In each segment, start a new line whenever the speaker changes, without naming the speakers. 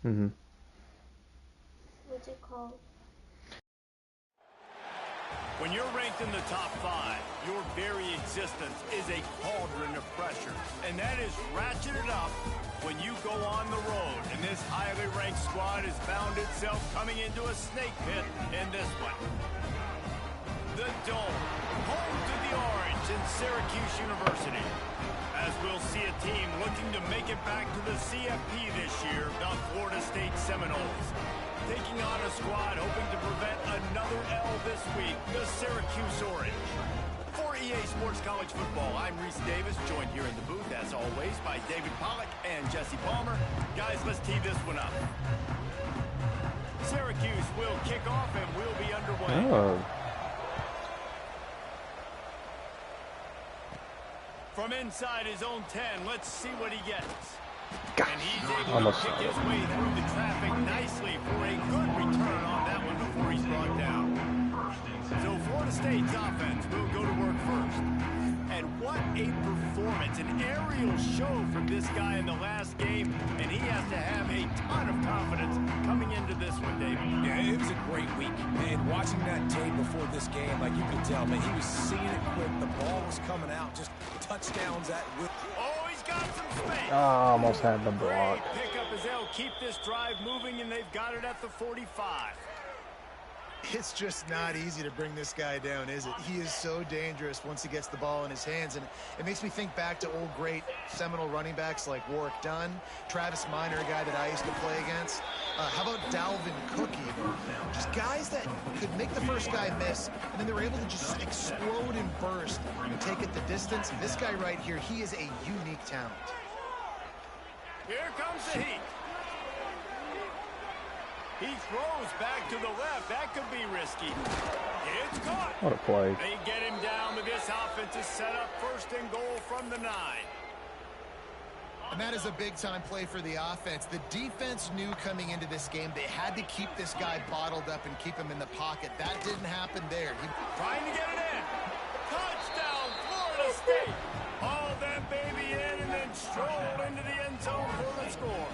Mm-hmm.
What's it called?
When you're ranked in the top 5, your very existence is a cauldron of pressure. And that is ratcheted up when you go on the road. And this highly ranked squad has found itself coming into a snake pit in this one. The Dome, home to the Orange in Syracuse University. As we'll see a team looking to make it back to the CFB this year, the Florida State Seminoles. Taking on a squad hoping to prevent another L this week, the Syracuse Orange. For EA Sports College Football, I'm Reese Davis, joined here in the booth, as always, by David Pollack and Jesse Palmer. Guys, let's tee this one up. Syracuse will kick off and we'll be underway.
Oh.
From inside his own 10, let's see what he gets.
Gosh,
and he's able to kick his way through the traffic nicely for a good return on that one before he's brought down. So Florida State's offense will go to work first. And what a performance, an aerial show from this guy in the last game, and he has to have a ton of confidence coming into this one, David.
Yeah, it was a great week. And watching that tape before this game, like you could tell, man, he was seeing it quick. The ball was coming out, just touchdowns at will.
Oh, he's got some space.
Almost had the block.
Great pickup as they'll keep this drive moving, and they've got it at the 45.
It's just not easy to bring this guy down, is it? He is so dangerous once he gets the ball in his hands, and it makes me think back to old great Seminole running backs like Warwick Dunn, Travis Minor, a guy that I used to play against. How about Dalvin Cook even? Just guys that could make the first guy miss, and then they were able to just explode and burst and take it the distance. This guy right here, he is a unique talent.
Here comes the heat. He throws back to the left. That could be risky. It's caught.
What a play.
They get him down, but this offense is set up first and goal from the 9.
And that is a big-time play for the offense. The defense knew coming into this game they had to keep this guy bottled up and keep him in the pocket. That didn't happen there.
Trying to get it in. Touchdown, Florida State. Haul that baby in and then stroll into the end zone for the score.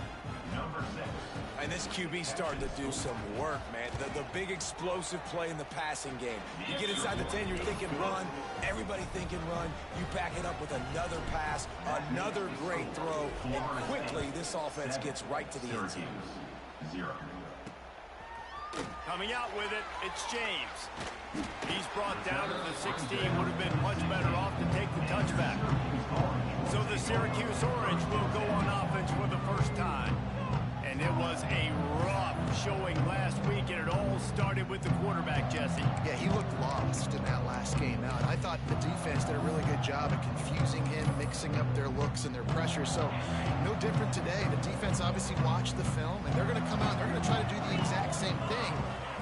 And this QB starting to do some work, man. The big explosive play in the passing game. You get inside the 10, you're thinking run. Everybody thinking run. You back it up with another pass, another great throw, and quickly this offense gets right to the end zone.
Coming out with it, it's James. He's brought down to the 16. Would have been much better off to take the touchback. So the Syracuse Orange will go on offense for the first time. And it was a rough showing last week, and it all started with the quarterback, Jesse.
Yeah, he looked lost in that last game out. I thought the defense did a really good job of confusing him, mixing up their looks and their pressure. So no different today. The defense obviously watched the film, and they're going to come out and they're going to try to do the exact same thing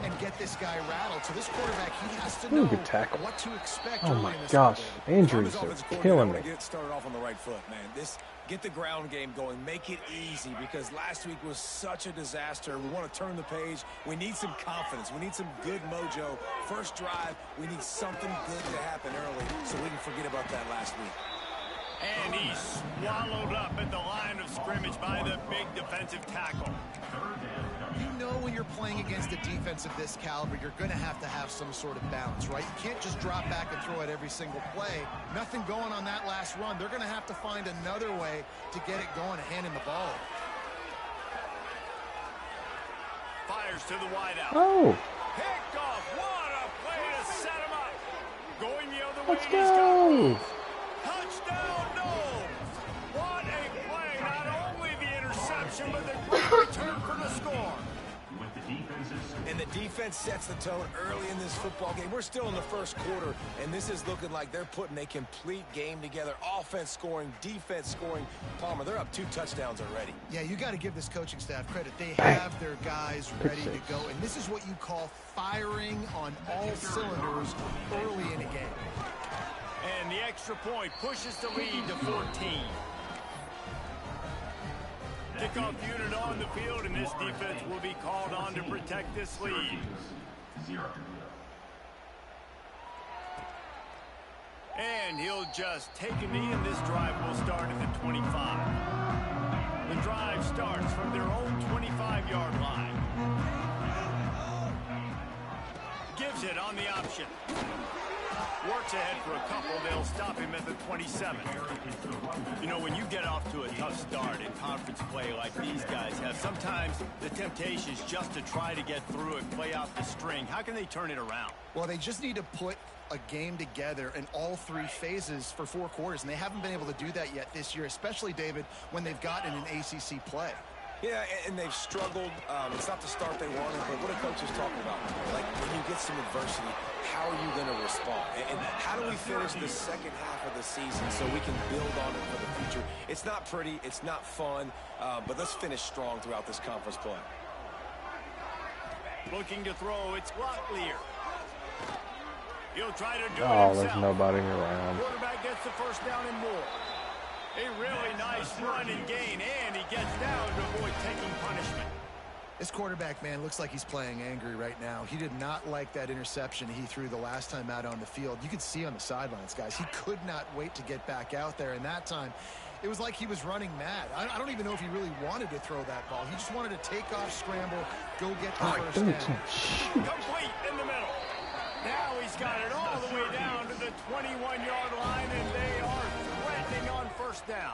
and get this guy rattled. So this quarterback, he has to know what to expect.
Oh my gosh, injuries are killing me.
Get started off on the right foot, man. Get the ground game going. Make it easy, because last week was such a disaster. We want to turn the page. We need some confidence. We need some good mojo. First drive, we need something good to happen early so we can forget about that last week.
And he's swallowed up at the line of scrimmage by the big defensive tackle.
You know when you're playing against a defense of this caliber, you're going to have some sort of balance, right? You can't just drop back and throw it every single play. Nothing going on that last run. They're going to have to find another way to get it going and handing the ball.
Fires to the wideout.
Oh.
Picked off. What a play to set him up. Going the other
Let's
way.
go.
Touchdown, no. What a play. Not only the interception, but the great return for the score.
And the defense sets the tone early in this football game. We're still in the first quarter, and this is looking like they're putting a complete game together. Offense scoring, defense scoring. Palmer, they're up 2 touchdowns already.
Yeah, you got to give this coaching staff credit. They have their guys ready to go, and this is what you call firing on all cylinders early in a game.
And the extra point pushes the lead to 14. Kickoff unit on the field, and this defense will be called on to protect this lead. And he'll just take a knee, and this drive will start at the 25. The drive starts from their own 25-yard line. Gives it on the option. Works ahead for a couple. They'll stop him at the 27. You know, when you get off to a tough start in conference play like these guys have, sometimes the temptation is just to try to get through and play out the string. How can they turn it around?
Well, they just need to put a game together in all three phases for 4 quarters, and they haven't been able to do that yet this year, especially, David, when they've gotten an ACC play.
Yeah, and they've struggled. It's not the start they wanted, but what a coach is talking about. Like, when you get some adversity, how are you going to respond? And how do we finish the second half of the season so we can build on it for the future? It's not pretty. It's not fun. But let's finish strong throughout this conference play.
Looking to throw. It's Locklear. He'll try to do it
Oh,
himself.
there's nobody around.
Quarterback gets the first down and more. A really nice run and gain, and he gets down to avoid taking punishment.
This quarterback, man, looks like he's playing angry right now. He did not like that interception he threw the last time out on the field. You could see on the sidelines, guys. He could not wait to get back out there, and that time it was like he was running mad. I don't even know if he really wanted to throw that ball. He just wanted to take off, scramble, go get the first down.
Complete in the middle. Now he's got it all the way down to the 21-yard line, and they are threatening on first down.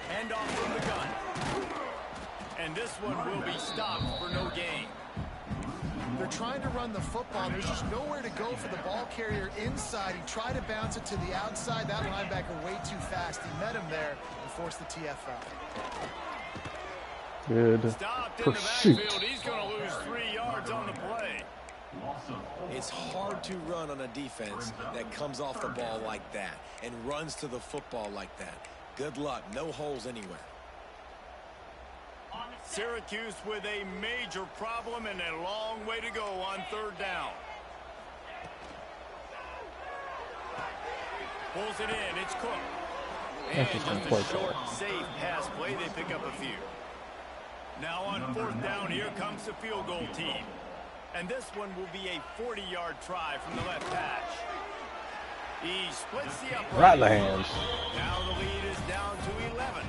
Hand off from the gun. And this one will be stopped for no gain.
They're trying to run the football. There's just nowhere to go for the ball carrier inside. He tried to bounce it to the outside. That linebacker way too fast. He met him there and forced the TFL.
Good
Stopped in the
pursuit.
backfield. He's going to lose 3 yards on the play.
It's hard to run on a defense that comes off the ball like that and runs to the football like that. Good luck. No holes anywhere.
Syracuse with a major problem and a long way to go on third down. Pulls it in. It's Cook. And
Interesting
just a
play
short,
call.
safe pass play. They pick up a few. Now on fourth down, here comes the field goal team. And this one will be a 40-yard try from the left hash. He splits the upright.
Right in the hands.
Now the lead is down to 11.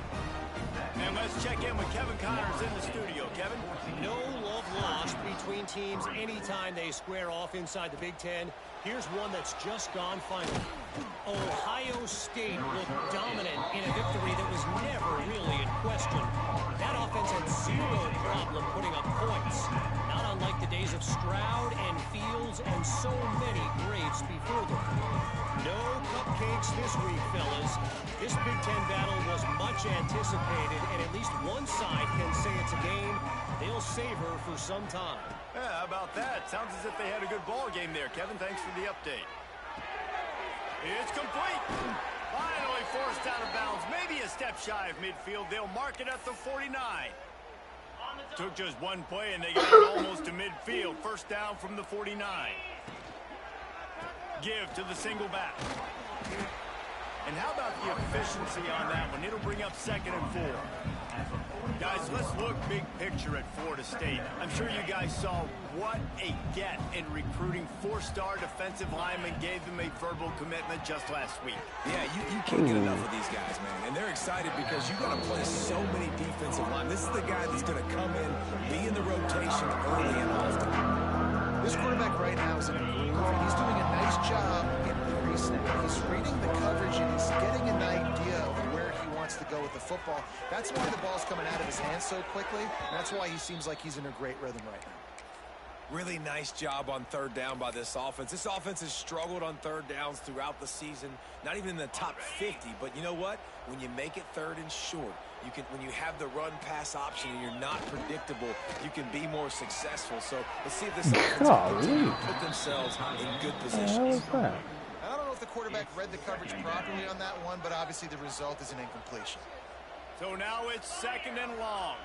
And let's check in with Kevin Connors in the studio. Kevin?
No love lost between teams anytime they square off inside the Big Ten. Here's one that's just gone final. Ohio State looked dominant in a victory that was never really in question. That offense had zero problem putting up points. Not unlike the days of Stroud and Fields and so many greats before them. No cupcakes this week, fellas. This Big Ten battle was much anticipated, and at least one side can say it's a game they'll savor for some time.
Yeah, how about that? Sounds as if they had a good ball game there, Kevin. Thanks for the update. It's complete. Finally forced out of bounds. Maybe a step shy of midfield. They'll mark it at the 49. Took just one play, and they got it almost to midfield. First down from the 49. Give to the single back. And how about the efficiency on that one? It'll bring up 2nd and 4. Guys, let's look big picture at Florida State. I'm sure you guys saw what a get in recruiting 4-star defensive linemen, gave them a verbal commitment just last week.
Yeah, you can't get enough of these guys, man. And they're excited because you got to play so many defensive line. This is the guy that's going to come in, be in the rotation early and often.
This quarterback right now is in a groove, and he's doing a nice job in the pre-snap. He's reading the coverage, and he's getting an idea of where he wants to go with the football. That's why the ball's coming out of his hands so quickly, and that's why he seems like he's in a great rhythm right now.
Really nice job on third down by this offense. This offense has struggled on third downs throughout the season, not even in the top 50. But you know what? When you make it third and short, when you have the run-pass option and you're not predictable, you can be more successful. So let's see if this offense can continue to put themselves in good positions.
I don't know if the quarterback read the coverage properly on that one, but obviously the result is an incompletion.
So now it's 2nd and long.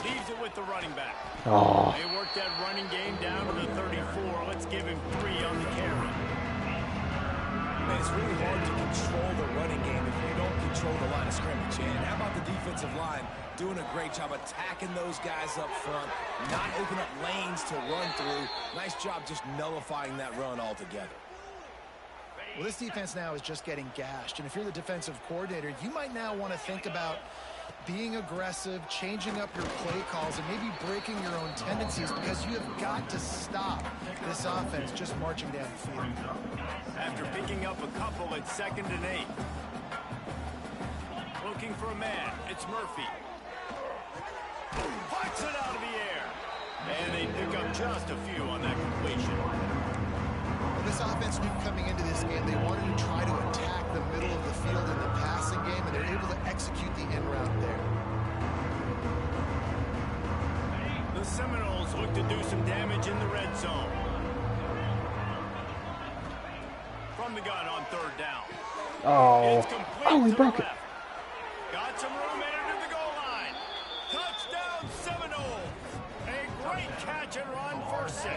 Leaves it with the running back.
Oh.
They work that running game down to the 34. Let's give him 3 on the carry.
Man, it's really hard to control the running game if you don't control the line of scrimmage. And how about the defensive line doing a great job attacking those guys up front, not open up lanes to run through. Nice job just nullifying that run altogether.
Well, this defense now is just getting gashed, and if you're the defensive coordinator, you might now want to think about being aggressive, changing up your play calls, and maybe breaking your own tendencies, because you have got to stop this offense just marching down the field.
After picking up a couple at 2nd and 8. Looking for a man. It's Murphy. Puts it out of the air. And they pick up just a few on that completion.
This offense knew coming into this game they wanted to try to attack the middle of the field in the passing game, and they're able to execute the in route there.
The Seminoles look to do some damage in the red zone. From the gun on 3rd down.
Oh, oh, he broke it.
Got some room headed to the goal line. Touchdown Seminoles. A great catch and run for 6.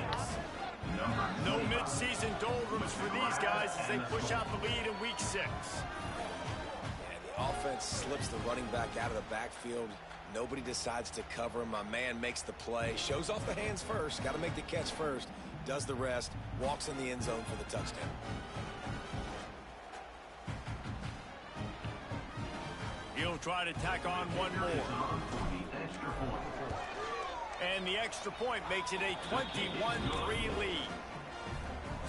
No mid-season doldrums for these guys as they push out the lead in week 6.
And the offense slips the running back out of the backfield. Nobody decides to cover him. My man makes the play. Shows off the hands first. Got to make the catch first. Does the rest. Walks in the end zone for the touchdown.
He'll try to tack on one more. And the extra point makes it a 21-3 lead.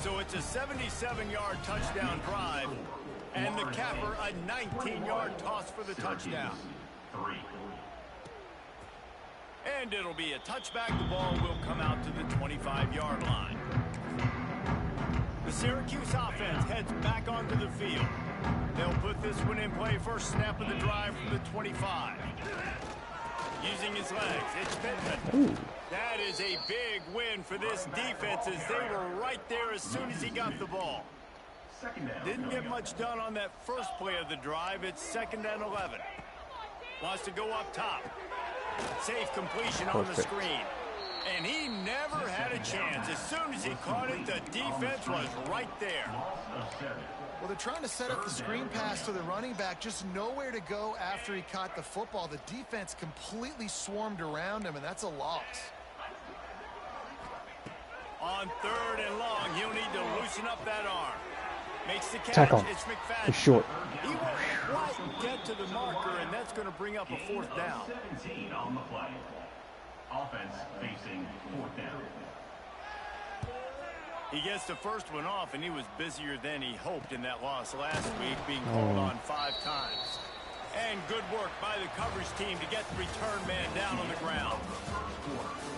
So it's a 77-yard touchdown drive, and the capper a 19-yard toss for the touchdown. And it'll be a touchback. The ball will come out to the 25-yard line. The Syracuse offense heads back onto the field. They'll put this one in play first snap of the drive from the 25. Using his legs, it's Pittman. That is a big win for this defense as they were right there as soon as he got the ball. Didn't get much done on that first play of the drive. It's 2nd and 11. Wants to go up top. Safe completion on the screen. And he never had a chance. As soon as he caught it, the defense was right there.
Well, they're trying to set up the screen pass to the running back, just nowhere to go after he caught the football. The defense completely swarmed around him, and that's a loss.
On 3rd and long, he'll need to loosen up that arm. Makes the catch.
Tackle.
It's McFadden.
He's short.
He won't quite get to the marker, and that's going to bring up a 4th down.
17 on the play. Offense facing 4th down.
He gets the first one off, and he was busier than he hoped in that loss last week, being called on 5 times. And good work by the coverage team to get the return man down on the ground.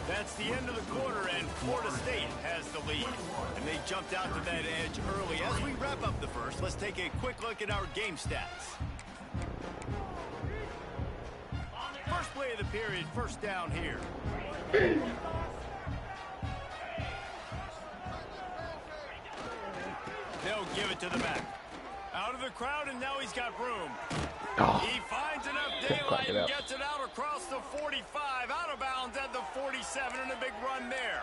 That's the end of the quarter, and Florida State has the lead. And they jumped out to that edge early. As we wrap up the first, let's take a quick look at our game stats. First play of the period, first down here. They'll give it to the back. Out of the crowd, and now he's got room.
Oh,
He finds enough daylight and gets it out across the 45, out of bounds at the 47, and a big run there.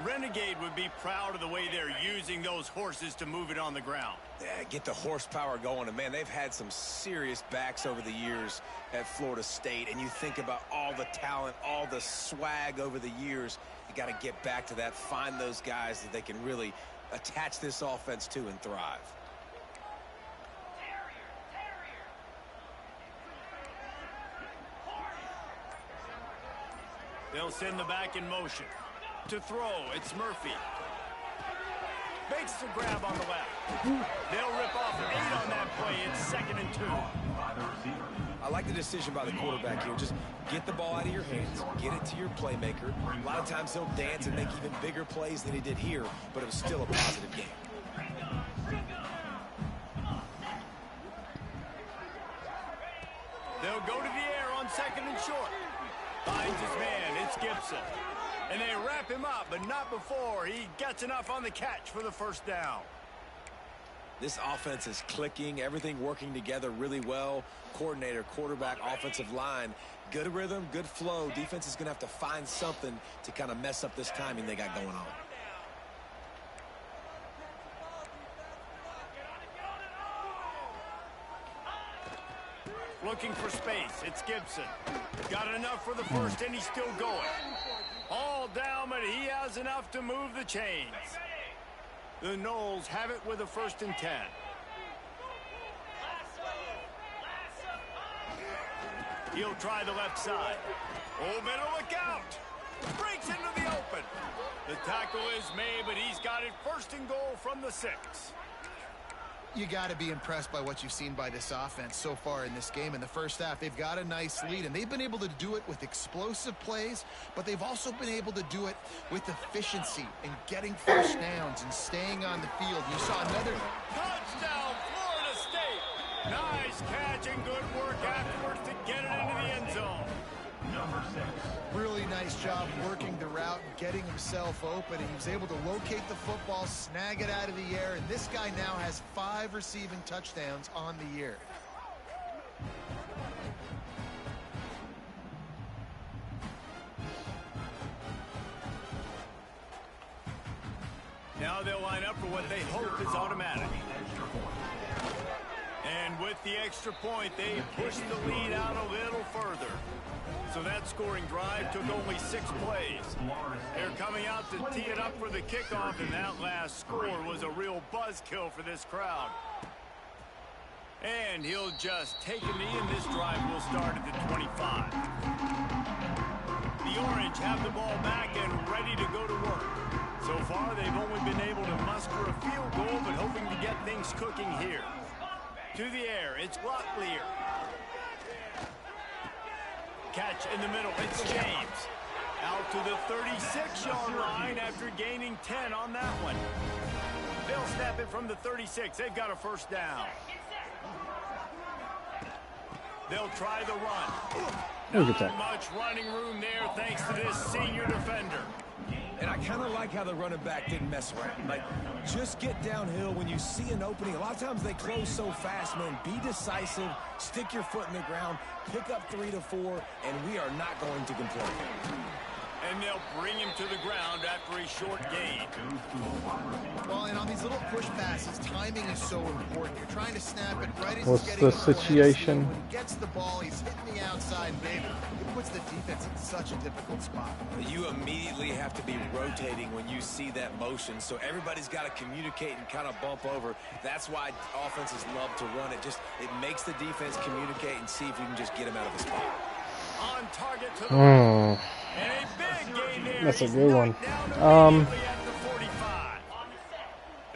Renegade would be proud of the way they're using those horses to move it on the ground.
Yeah, get the horsepower going. And, man, they've had some serious backs over the years at Florida State. And you think about all the talent, all the swag over the years. You got to get back to that, find those guys that they can really attach this offense to and thrive.
They'll send the back in motion. To throw, it's Murphy. Makes the grab on the left. They'll rip off 8 on that play. It's 2nd and 2.
I like the decision by the quarterback here. Just get the ball out of your hands, get it to your playmaker. A lot of times he'll dance and make even bigger plays than he did here, but it was still a positive game.
They'll go to the air on 2nd and short. Finds his man, it's Gibson. And they wrap him up, but not before he gets enough on the catch for the first down.
This offense is clicking, everything working together really well. Coordinator, quarterback, offensive line, good rhythm, good flow. Defense is going to have to find something to kind of mess up this timing they got going on.
Looking for space, it's Gibson. Got enough for the first, and he's still going. All down, but he has enough to move the chains. The Noles have it with a 1st and 10. He'll try the left side. Oh, better look out. Breaks into the open. The tackle is made, but he's got it 1st and goal from the 6.
You got to be impressed by what you've seen by this offense so far in this game. In the first half, they've got a nice lead, and they've been able to do it with explosive plays, but they've also been able to do it with efficiency and getting first downs and staying on the field. You saw another
touchdown, Florida State. Nice catch and good work afterwards to get it into the end zone.
Number 6.
really nice job working the route and getting himself open. And he was able to locate the football, snag it out of the air, and this guy now has 5 receiving touchdowns on the year.
Now they'll line up for what they hope is automatic. And with the extra point, they pushed the lead out a little further. So that scoring drive took only 6 plays. They're coming out to tee it up for the kickoff, and that last score was a real buzzkill for this crowd. And he'll just take a knee, and this drive will start at the 25. The Orange have the ball back and ready to go to work. So far, they've only been able to muster a field goal, but hoping to get things cooking here. To the air, it's Locklear. Catch in the middle, it's James. Out to the 36-yard line after gaining 10 on that one. They'll snap it from the 36. They've got a first down. They'll try the run. Not much running room there thanks to this senior defender.
And I kind of like how the running back didn't mess around. Like, just get downhill when you see an opening. A lot of times they close so fast, man. Be decisive, stick your foot in the ground, pick up 3 to 4, and we are not going to complain.
And they'll bring him to the ground after a short gain.
Well, and on these little push passes, timing is so important. You're trying to snap it right as
What's
he's getting
the situation?
When he gets the ball, he's hitting the outside, baby. It puts the defense in such a difficult spot.
You immediately have to be rotating when you see that motion, so everybody's got to communicate and kind of bump over. That's why offenses love to run it. It makes the defense communicate and see if you can just get him out of the spot.
On target to the and a big gain there.
That's a good one.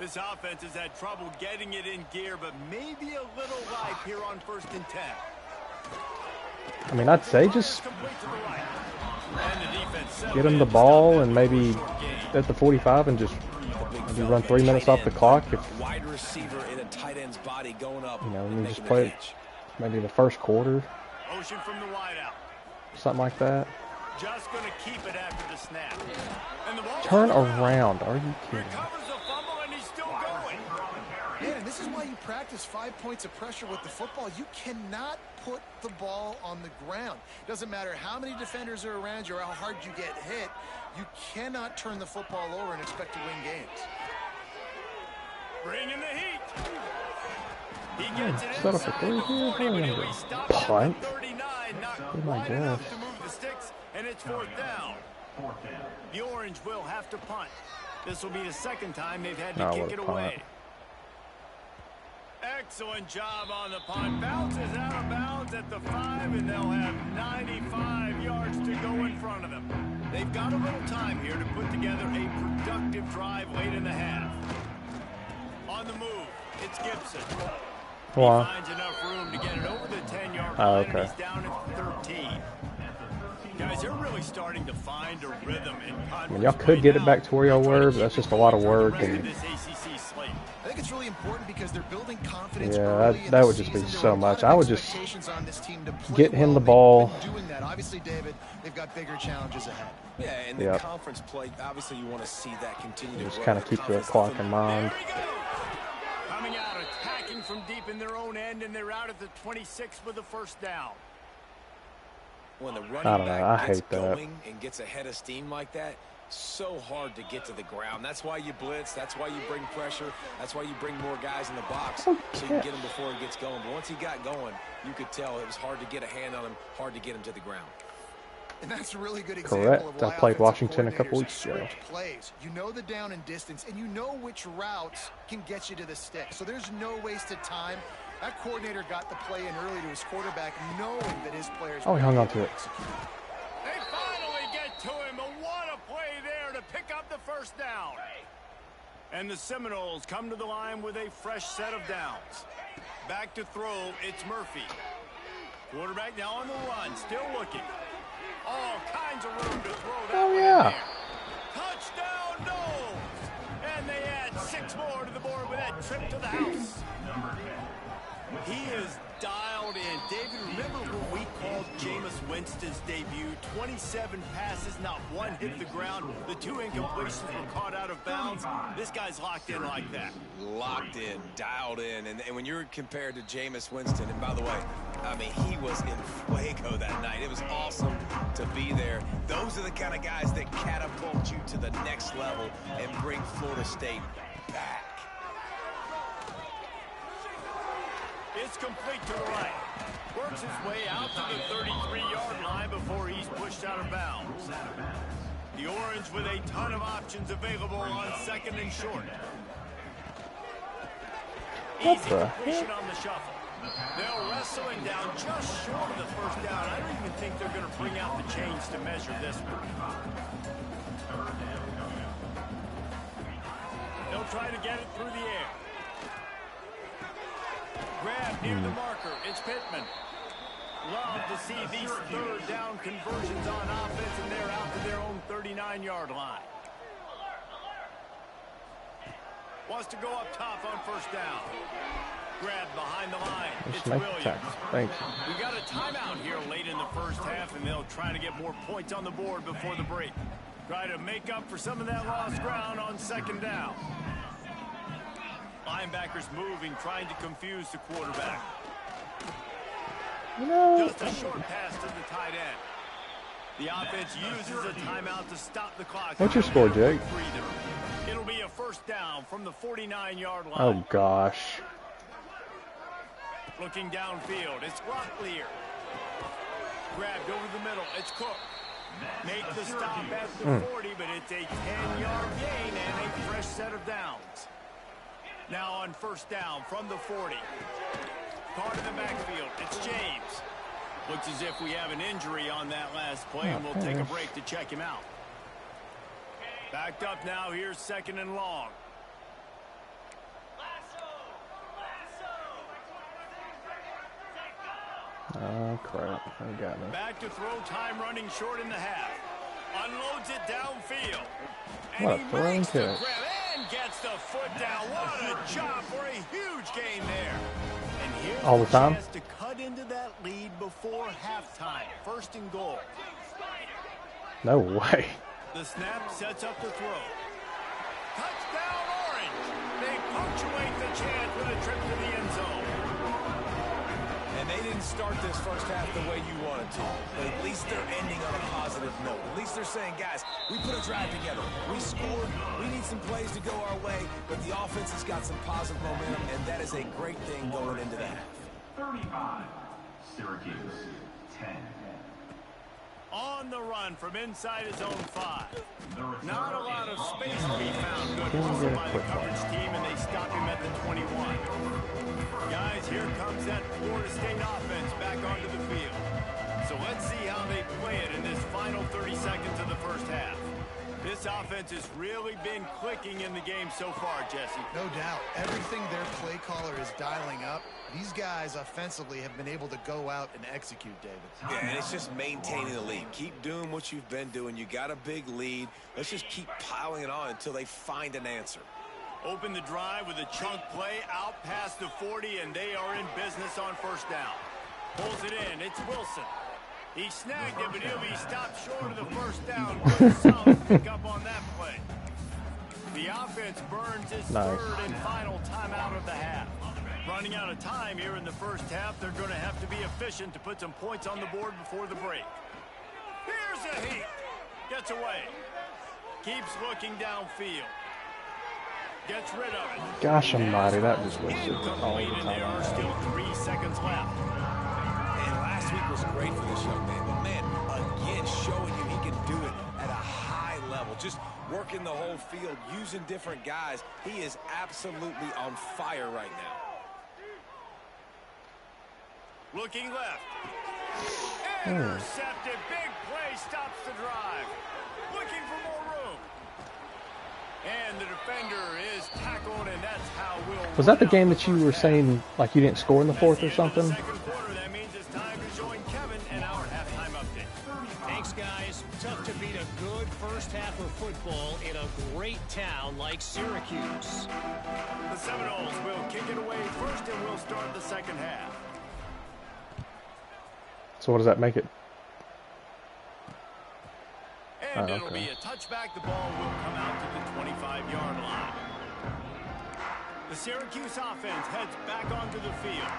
This offense has had trouble getting it in gear, but maybe a little life here on 1st and 10.
I mean, I'd say just get him the ball and maybe at the 45 and just maybe run 3 minutes off the clock. If,
wide receiver in a tight end's body going up,
you know, you just play it maybe the first quarter.
Motion from the wide out.
Something like that.
Just going to keep it after the snap. And the ball
Turn around. Are you kidding?
Recovers the fumble, and he's still going.
Man, and this is why you practice 5 points of pressure with the football. You cannot put the ball on the ground. It doesn't matter how many defenders are around you or how hard you get hit. You cannot turn the football over and expect to win games.
Bring in the heat. He gets it
Set up a 3 here. Punt. Oh my gosh.
To move the sticks, and it's 4th down. The Orange will have to punt. This will be the 2nd time they've had to kick it away. Excellent job on the punt. Bounces out of bounds at the 5, and they'll have 95 yards to go in front of them. They've got a little time here to put together a productive drive late in the half. On the move, it's Gibson.
Wow.
He finds enough room to get it over the 10-yard line, and he's down at 13. Guys, they're really starting to find a rhythm in conference.
I mean, y'all could get it back to where y'all were, but that's just a lot of work. And
I think it's really important because they're building confidence.
yeah, that would just be so much. I would just get him the ball.
Doing that, obviously, David, they've got bigger challenges ahead.
Yeah, and the conference play, obviously, you want to see that continue to
just kind of keep the clock in mind.
Coming out, attacking from deep in their own end, and they're out at the 26 with a first down.
When the running back gets going
that.
and gets ahead of steam like that, so hard to get to the ground. That's why you blitz. That's why you bring pressure. That's why you bring more guys in the box so you can get him before he gets going. But once he got going, you could tell it was hard to get a hand on him, hard to get him to the ground.
And that's a really good example
Correct.
of why
I played
offensive
Washington a couple
coordinators
weeks ago.
script plays. You know the down and distance, and you know which routes can get you to the stick. So there's no wasted time. That coordinator got the play in early to his quarterback, knowing that his players.
Oh, he hung on to it.
They finally get to him, and what a play there to pick up the first down. And the Seminoles come to the line with a fresh set of downs. Back to throw, it's Murphy. Quarterback now on the run, still looking. All kinds of room to throw that one in there. Touchdown, Noles! And they add 6 more to the board with that trip to the house. He is dialed in. David, remember when we called Jameis Winston's debut? 27 passes, not one hit the ground. The 2 incompletions were caught out of bounds. This guy's locked in like that.
Locked in, dialed in. And when you're compared to Jameis Winston, and by the way, I mean, he was in fuego that night. It was awesome to be there. Those are the kind of guys that catapult you to the next level and bring Florida State back.
It's complete to the right. Works his way out to the 33-yard line before he's pushed out of bounds. The Orange with a ton of options available on 2nd and short. Easy completion on the shuffle. They'll wrestle him down just short of the first down. I don't even think they're going to bring out the chains to measure this one. They'll try to get it through the air. Grab near the marker. It's Pittman. Love to see these 3rd down conversions on offense, and they're out to their own 39-yard line. Wants to go up top on 1st down. Grab behind the line. It's Williams.
Thank you.
We got a timeout here late in the first half, and they'll try to get more points on the board before the break. Try to make up for some of that lost ground on 2nd down. Linebackers moving, trying to confuse the quarterback.
No.
Just a short pass to the tight end. The offense uses a timeout to stop the clock.
What's your score, Jake?
It'll be a 1st down from the 49-yard line.
Oh, gosh.
Looking downfield, it's Locklear. Grabbed over the middle, it's Cook. Make the stop at the 40, but it's a 10-yard gain and a fresh set of downs. Now on 1st down from the 40. Caught in the backfield, it's James. Looks as if we have an injury on that last play, and we'll take a break to check him out. Backed up now, here's 2nd and long.
Oh, crap. I got me.
Back to throw, time running short in the half. Unloads it downfield. And
What a
he
throwing
makes the
catch.
grab and gets the foot down. What a job for a huge gain there. And here's
All the time?
chance to cut into that lead before halftime. 1st and goal.
No way.
The snap sets up the throw. Touchdown Orange. They punctuate the chance with a trip to the end zone.
And they didn't start this first half the way you wanted to. But at least they're ending on a positive note. At least they're saying, guys, we put a drive together. We scored. We need some plays to go our way. But the offense has got some positive momentum, and that is a great thing going into the half.
35, Syracuse, 10.
On the run from inside his own 5. Not a lot of space to be found. Good hustle by the coverage team, and they stop him at the 21. Guys, here comes that Florida State offense back onto the field. So let's see how they play it in this final 30 seconds of the first half. This offense has really been clicking in the game so far, Jesse.
No doubt. Everything their play caller is dialing up, these guys offensively have been able to go out and execute, David.
Yeah, and it's just maintaining the lead. Keep doing what you've been doing. You got a big lead. Let's just keep piling it on until they find an answer.
Open the drive with a chunk play out past the 40, and they are in business on 1st down. Pulls it in. It's Wilson. He snagged it, but he'll be stopped short of the 1st down. Good solid pick up on that play. The offense burns its 3rd and final timeout of the half. Running out of time here in the first half, they're going to have to be efficient to put some points on the board before the break. Here's a heat. Gets away. Keeps looking downfield. Gets rid of it.
Gosh almighty, that was wasted all the
Incomplete, and there are
time.
still 3 seconds left.
And last week was great for this young man. But, man, again, showing working the whole field, using different guys. He is absolutely on fire right now.
Looking left. Intercepted. Big play stops the drive. Looking for more room. And the defender is tackled, and that's how we'll...
Was that the game that you were saying, like, you didn't score in the fourth or something?
Second quarter, that means it's time to join Kevin and our halftime update.
Thanks, guys. Tough to beat a good first half of football in a great town like Syracuse.
The Seminoles will kick it away first, and we'll start the second half.
So what does that make it?
And it'll be a touchback. The ball will come out to the 25-yard line. The Syracuse offense heads back onto the field.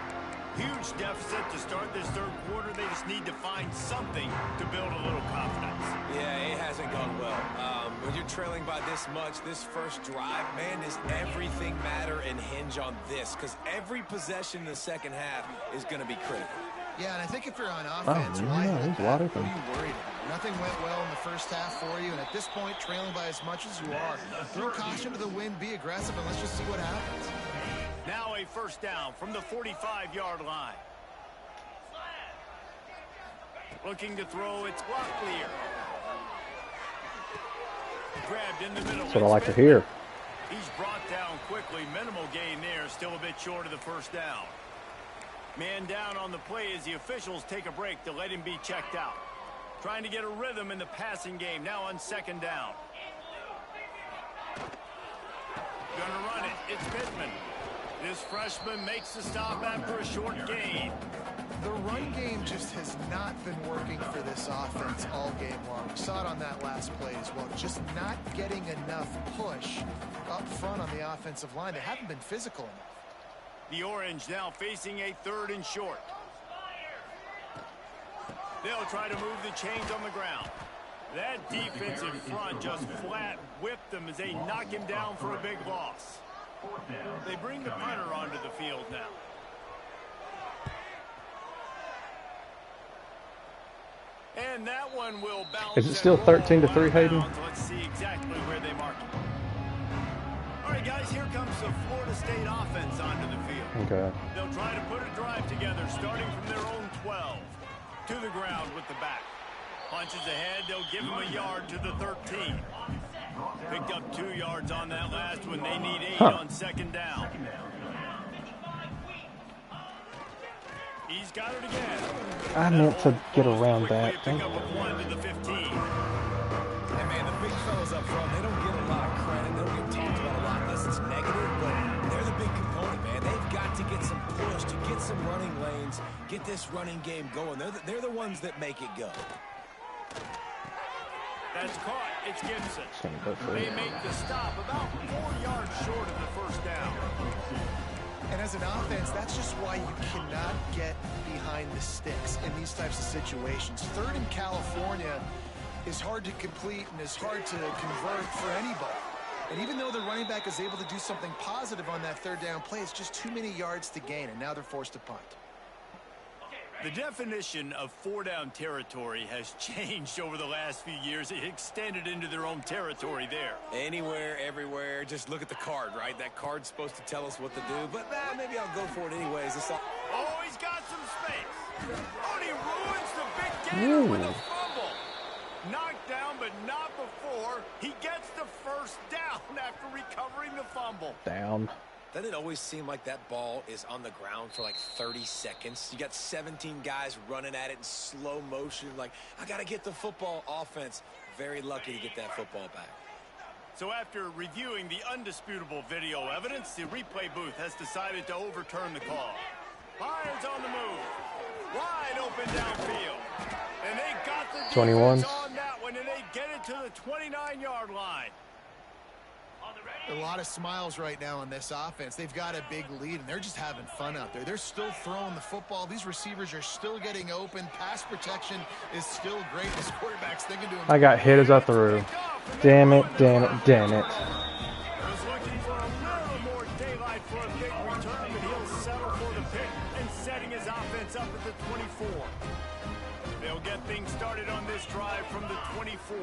Huge deficit to start this third quarter. They just need to find something to build a little confidence.
Yeah, it hasn't gone well. When you're trailing by this much, this first drive, man, does everything matter and hinge on this? Because every possession in the second half is going to be critical.
Yeah, and I think if you're on offense,
he's
what
wide
are
open.
you worried about? Nothing went well in the first half for you, and at this point, trailing by as much as you are, throw caution to the wind, be aggressive, and let's just see what happens.
Now a first down from the 45-yard line. Looking to throw, it's Locklear. Grabbed in the middle.
That's what I like to hear.
He's brought down quickly. Minimal gain there, still a bit short of the first down. Man down on the play as the officials take a break to let him be checked out. Trying to get a rhythm in the passing game, now on second down. Gonna run it, it's Pittman. This freshman makes the stop after a short gain.
The run game just has not been working for this offense all game long. We saw it on that last play as well. Just not getting enough push up front on the offensive line. They haven't been physical enough.
The Orange now facing a third and short. They'll try to move the chains on the ground. That defensive front just flat whipped them as they knock him down for a big loss. They bring the punter onto the field now. And that one will bounce.
Is it still 13-3, Hayden?
Let's see exactly where they mark it. All right, guys, here comes the Florida State offense onto the field.
Okay.
They'll try to put a drive together, starting from their own 12. To the ground with the back. Punches ahead, they'll give him a yard to the 13. Picked up 2 yards on that last one. They need 8 on second down. He's got it again.
I meant to get around that.
Pick up a 1 to the 15.
And man, the big fellas up front, they don't get a lot of credit. They don't get talked about a lot unless it's negative, but they're the big component, man. They've got to get some push, to get some running lanes, get this running game going. They're the ones that make it go.
That's caught. It's Gibson. They make the stop about 4 yards short of the first down.
And as an offense, that's just why you cannot get behind the sticks in these types of situations. Third in California is hard to complete and is hard to convert for anybody. And even though the running back is able to do something positive on that third down play, it's just too many yards to gain, and now they're forced to punt.
The definition of 4-down territory has changed over the last few years. It extended into their own territory there.
Anywhere, everywhere, just look at the card, right? That card's supposed to tell us what to do, but maybe I'll go for it anyways.
Oh, he's got some space. Oh, he ruins the big gainer with a fumble. Knocked down, but not before. He gets the first down after recovering the fumble.
Down.
Doesn't it always seem like that ball is on the ground for like 30 seconds? You got 17 guys running at it in slow motion. Like, I got to get the football. Offense, very lucky to get that football back.
So after reviewing the undisputable video evidence, the replay booth has decided to overturn the call. Lions on the move. Wide open downfield. And they got the
21.
defense on that one, and they get it to the 29-yard line.
A lot of smiles right now on this offense. They've got a big lead, and they're just having fun out there. They're still throwing the football. These receivers are still getting open. Pass protection is still great. This quarterback's thinking to him.
I got hit as I threw. Damn it, damn it, damn it.
Was looking for a little more daylight for a big return, but he'll settle for the pick and setting his offense up at the 24. They'll get things started on this drive from the 24.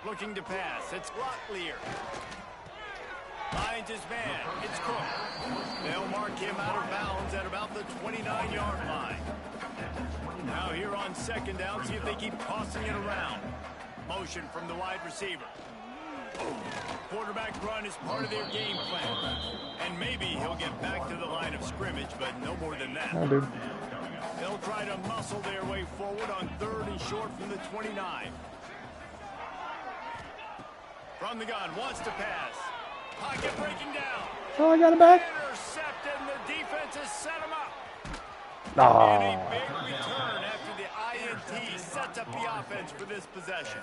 Looking to pass. It's Locklear. Finds his man. It's Cook. They'll mark him out of bounds at about the 29-yard line. Now here on second down, see if they keep tossing it around. Motion from the wide receiver. Quarterback run is part of their game plan. And maybe he'll get back to the line of scrimmage, but no more than that.
Oh, dude.
They'll try to muscle their way forward on 3rd and short from the 29. From the gun, wants to pass. Pocket breaking down.
Oh, I got him back.
Intercepted, and the defense has set him up.
Oh.
And a big return after the INT sets up the offense for this possession.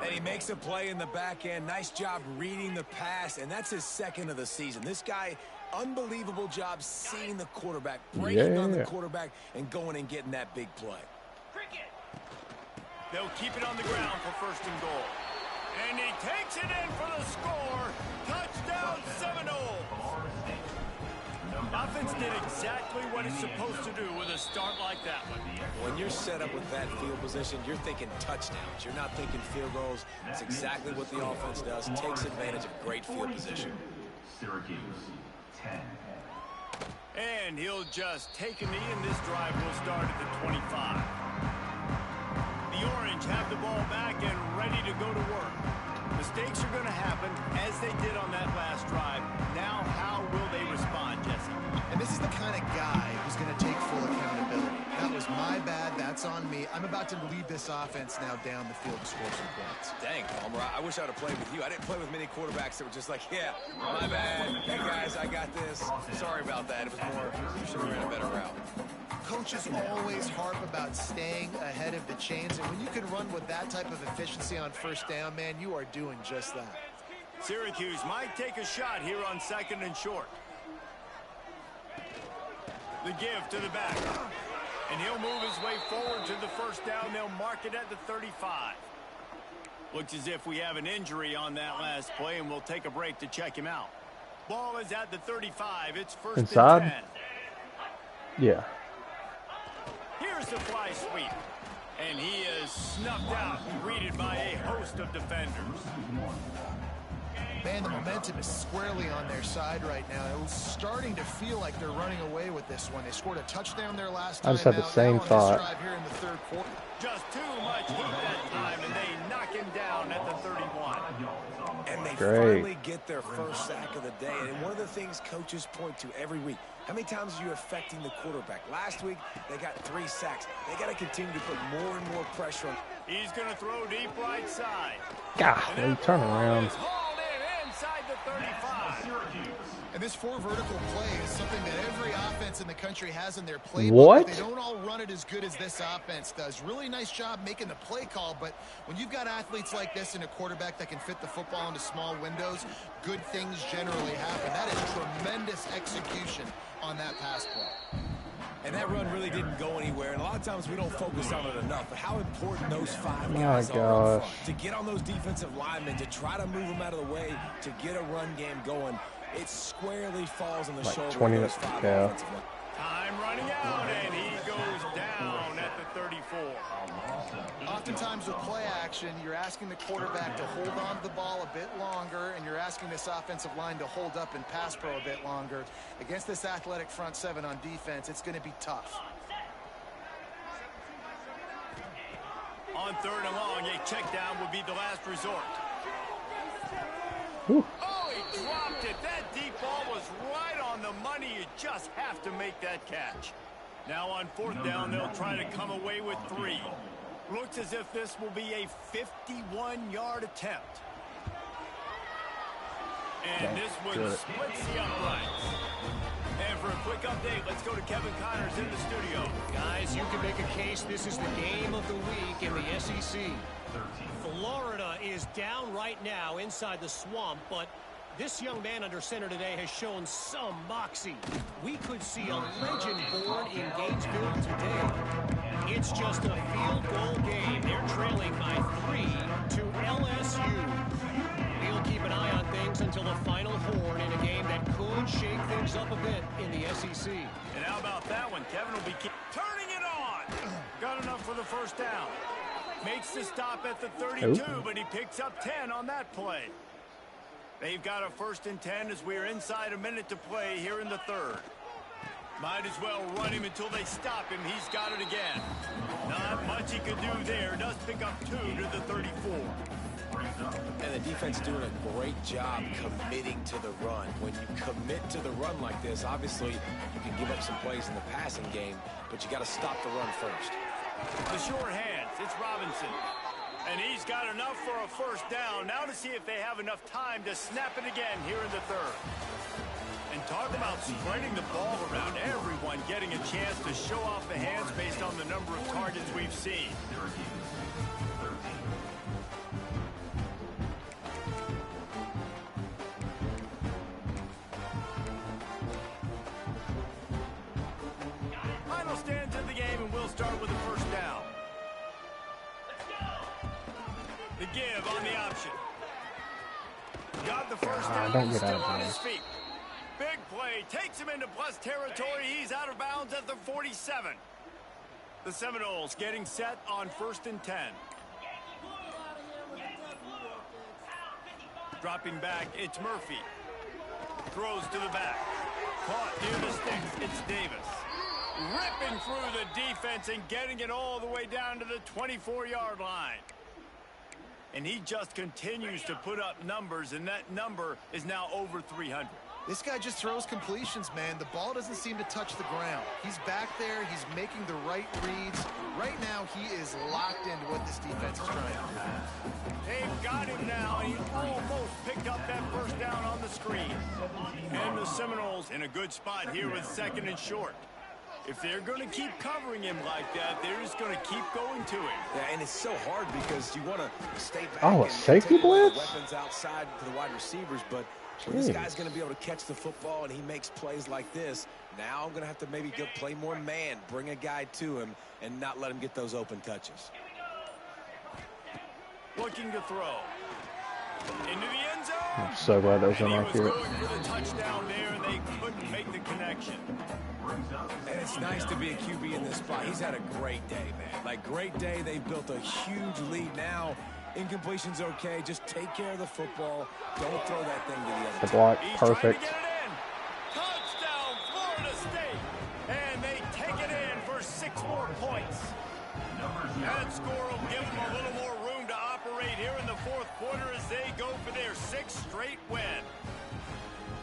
And he makes a play in the back end. Nice job reading the pass, and that's his 2nd of the season. This guy, unbelievable job seeing the quarterback, breaking on the quarterback, and going and getting that big play.
They'll keep it on the ground for 1st and goal. And he takes it in for the score. Touchdown, Seminoles. Offense did exactly what it's supposed to do with a start like that one.
When you're set up with that field position, you're thinking touchdowns. You're not thinking field goals. That's exactly what the offense does. Takes advantage of great field position.
Syracuse, 10.
And he'll just take a knee, and this drive will start at the 25. The Orange have the ball back and ready to go to work. Mistakes are going to happen, as they did on that last drive. Now, how will they respond, Jesse?
And this is the kind of guy who's going to take full accountability. That was my bad. That's on me. I'm about to lead this offense now down the field to score some points.
Dang, Palmer, I wish I'd have played with you. I didn't play with many quarterbacks that were just like, yeah, my bad. Hey, guys, I got this. Sorry about that. It was more, you should have ran a better route.
Coaches always harp about staying ahead of the chains, and when you can run with that type of efficiency on 1st down, man, you are doing just that.
Syracuse might take a shot here on 2nd and short. The give to the back. And he'll move his way forward to the 1st down. They'll mark it at the 35. Looks as if we have an injury on that last play, and we'll take a break to check him out. Ball is at the 35. It's 1st
Inside?
and 10.
Yeah.
Here's the fly sweep. And he is snuffed out and greeted by a host of defenders.
Man, the momentum is squarely on their side right now. It's starting to feel like they're running away with this one. They scored a touchdown their last time.
I just had the same thought.
Drive here in the 3rd quarter.
Just too much heat that time, and they knock him down at the 31.
And they finally get their 1st sack of the day. And one of the things coaches point to every week, how many times are you affecting the quarterback? Last week, they got 3 sacks. They got to continue to put more and more pressure on.
He's going to throw deep right side.
Golly, turn around.
Hauled in inside the 35.
And this 4 vertical play is something that every offense in the country has in their playbook.
What?
They don't all run it as good as this offense does. Really nice job making the play call, but when you've got athletes like this and a quarterback that can fit the football into small windows, good things generally happen. That is tremendous execution on that pass play.
And that run really didn't go anywhere. And a lot of times we don't focus on it enough. But how important those 5 guys are up front. To get on those defensive linemen, to try to move them out of the way, to get a run game going. It squarely falls on the shoulder
20
of
minutes
those 5
to go.
offensive linemen.
Time running out, and he goes down at the 34.
Oftentimes with play action, you're asking the quarterback to hold on to the ball a bit longer, and you're asking this offensive line to hold up and pass pro a bit longer. Against this athletic front 7 on defense, it's going to be tough.
On 3rd and long, a check down will be the last resort.
Whew.
Oh, he dropped it. That deep ball was right on the money. You just have to make that catch. Now on 4th down, they'll try to come away with 3. Looks as if this will be a 51-yard attempt. And this one splits the uprights. And for a quick update, let's go to Kevin Connors in the studio.
Guys, you can make a case this is the game of the week in the SEC. Florida is down right now inside the swamp, but this young man under center today has shown some moxie. We could see a legend born in Gainesville today. It's just a field goal game. They're trailing by 3 to LSU. We'll keep an eye on things until the final horn in a game that could shake things up a bit in the SEC.
And how about that one? Kevin will be turning it on. Got enough for the 1st down. Makes the stop at the 32, but he picks up 10 on that play. They've got a 1st and 10 as we're inside a minute to play here in the 3rd. Might as well run him until they stop him. He's got it again. Not much he could do there. Does pick up 2 to the 34.
And the defense doing a great job committing to the run. When you commit to the run like this, obviously you can give up some plays in the passing game, but you got to stop the run first.
The short hands, it's Robinson. And he's got enough for a 1st down. Now to see if they have enough time to snap it again here in the 3rd. And talk about spreading the ball around, everyone getting a chance to show off the hands based on the number of targets we've seen. Final stands in the game, and we'll start with the 1st down. The give on the option. Got the 1st down,
don't get
still
out of
on
there.
his feet. Big play, takes him into plus territory. He's out of bounds at the 47. The Seminoles getting set on 1st and 10. Dropping back, it's Murphy. Throws to the back. Caught near the sticks, it's Davis. Ripping through the defense and getting it all the way down to the 24-yard line. And he just continues to put up numbers, and that number is now over 300.
This guy just throws completions, man. The ball doesn't seem to touch the ground. He's back there. He's making the right reads. Right now, he is locked into what this defense is trying to do.
They've got him now. He almost picked up that 1st down on the screen. And the Seminoles in a good spot here with 2nd and short. If they're going to keep covering him like that, they're just going to keep going to him.
Yeah, and it's so hard because you want to stay back
Oh, a
and
safety
take away the
blitz?
weapons outside to the wide receivers, but when this guy's going to be able to catch the football and he makes plays like this, now I'm going to have to maybe go play more man, bring a guy to him, and not let him get those open touches.
Looking to throw. Into the end zone.
I'm so glad that was
And he was
inaccurate.
going for the touchdown there, and they couldn't make the connection.
And it's nice to be a QB in this spot. He's had a great day, man. Like, great day. They've built a huge lead now. Incompletion's okay. Just take care of the football. Don't throw that thing to the other
The
team.
block,
He's trying to
perfect.
get it in. Touchdown, Florida State. And they take it in for 6 more points. That score will give them a little more room to operate here in the 4th quarter as they go for their 6th straight win.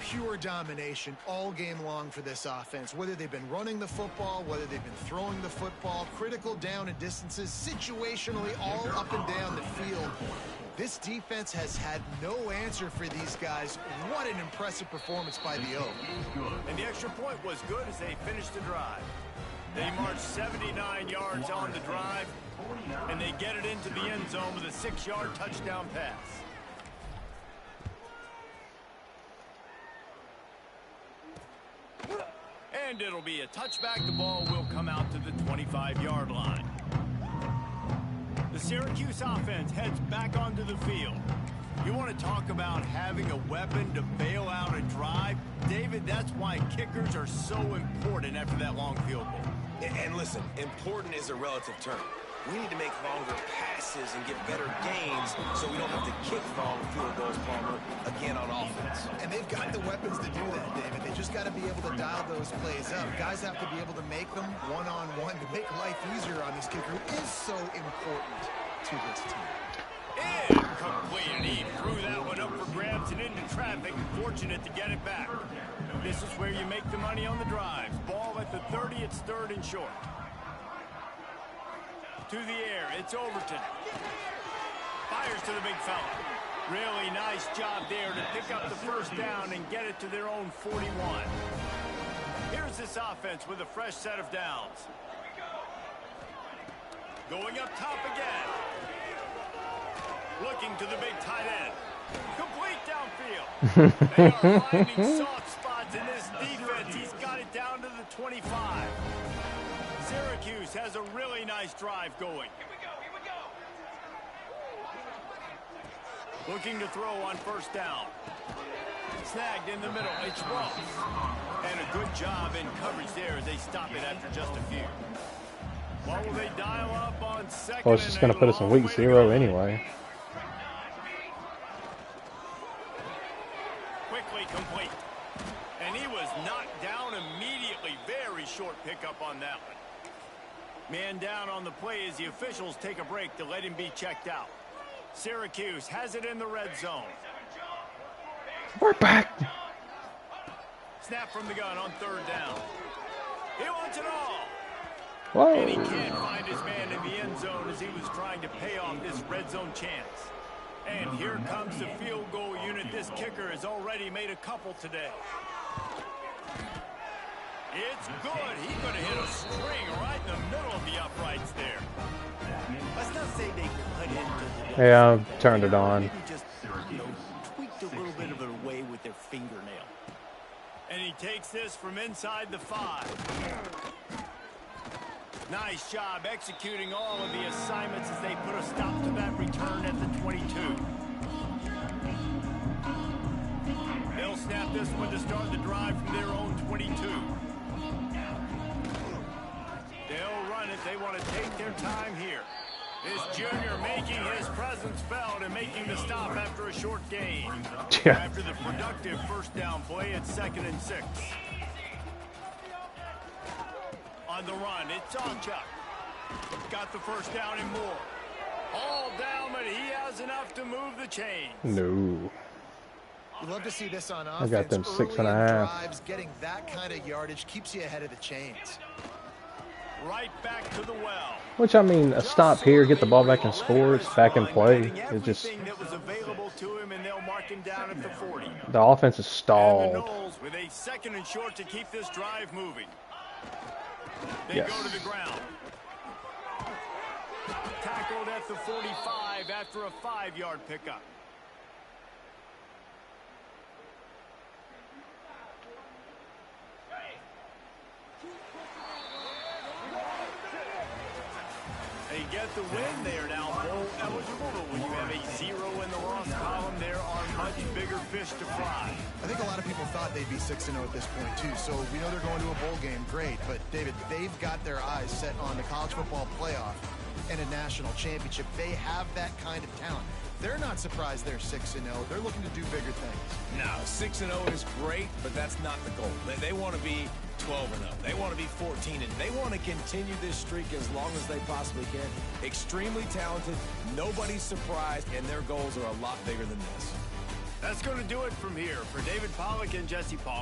Pure domination all game long for this offense. Whether they've been running the football, whether they've been throwing the football, critical down and distances, situationally all up and down the field. This defense has had no answer for these guys. What an impressive performance by the Oak.
And the extra point was good as they finished the drive. They marched 79 yards on the drive, and they get it into the end zone with a 6-yard touchdown pass. And it'll be a touchback. The ball will come out to the 25-yard line. The Syracuse offense heads back onto the field. You want to talk about having a weapon to bail out a drive? David, that's why kickers are so important after that long field goal.
And listen, important is a relative term. We need to make longer passes and get better gains so we don't have to kick long field goals, Palmer, again on offense.
And they've got the weapons to do that, David. They just got to be able to dial those plays up. Guys have to be able to make them one-on-one to make life easier on this kicker, who is so important to this team.
Incomplete, and he threw that one up for grabs and into traffic. Fortunate to get it back. This is where you make the money on the drives. Ball at the 30, it's 3rd and short. To the air, it's Overton. Fires to the big fella. Really nice job there to pick up the 1st down and get it to their own 41. Here's this offense with a fresh set of downs. Going up top again. Looking to the big tight end. Complete downfield. They are finding soft spots in this defense. He's got it down to the 25. Syracuse has a really nice drive going. Here we go. Looking to throw on 1st down. Snagged in the middle. It's Ross. And a good job in coverage there as they stop it after just a few. What will they dial up on second?
Well, it's just going to put us in week 0 anyway.
Quickly complete. And he was knocked down immediately. Very short pickup on that one. Man down on the play as the officials take a break to let him be checked out. Syracuse has it in the red zone.
We're back.
Snap from the gun on third down. He wants it all.
Whoa.
And he can't find his man in the end zone as he was trying to pay off this red zone chance. And here comes the field goal unit. This kicker has already made a couple today. It's good. He's going to hit a string right in the middle of the uprights there. Let's not say they cut into the...
Yeah, I turned it on.
Maybe just, tweaked a little bit of it away with their fingernail. And he takes this from inside the 5. Nice job executing all of the assignments as they put a stop to that return at the 22. They'll snap this one to start the drive from their own 22. They'll run it. They want to take their time here. This junior making his presence felt and making the stop after a short gain.
Yeah.
After the productive first down play, it's 2nd and 6. On the run, it's Chuck. Got the first down and more. All down, but he has enough to move the chains.
No.
We'd love to see this on offense.
I got them 6.5.
Early in drives, getting that kind of yardage keeps you ahead of the chains.
Right back to the well.
Which, I mean, a stop here, get the ball back and score, it's back in play. It's just...
that was available to him, and they'll mark him down at the 40.
The offense is
And the
stalled.
Knowles with a 2nd and short to keep this drive moving. They
Yes.
go to the ground. Tackled at the 45 after a 5-yard pickup. They get the win. They are now bowl eligible, but when you have a 0 in the loss column, there are much bigger fish to fry.
I think a lot of people thought they'd be 6-0 at this point, too. So we know they're going to a bowl game. Great. But, David, they've got their eyes set on the college football playoff and a national championship. They have that kind of talent. They're not surprised they're 6-0. They're looking to do bigger things.
No, 6-0 is great, but that's not the goal. They want to be 12-0. They want to be 14-0. They want to continue this streak as long as they possibly can. Extremely talented. Nobody's surprised, and their goals are a lot bigger than this.
That's going to do it from here. For David Pollack and Jesse Paul.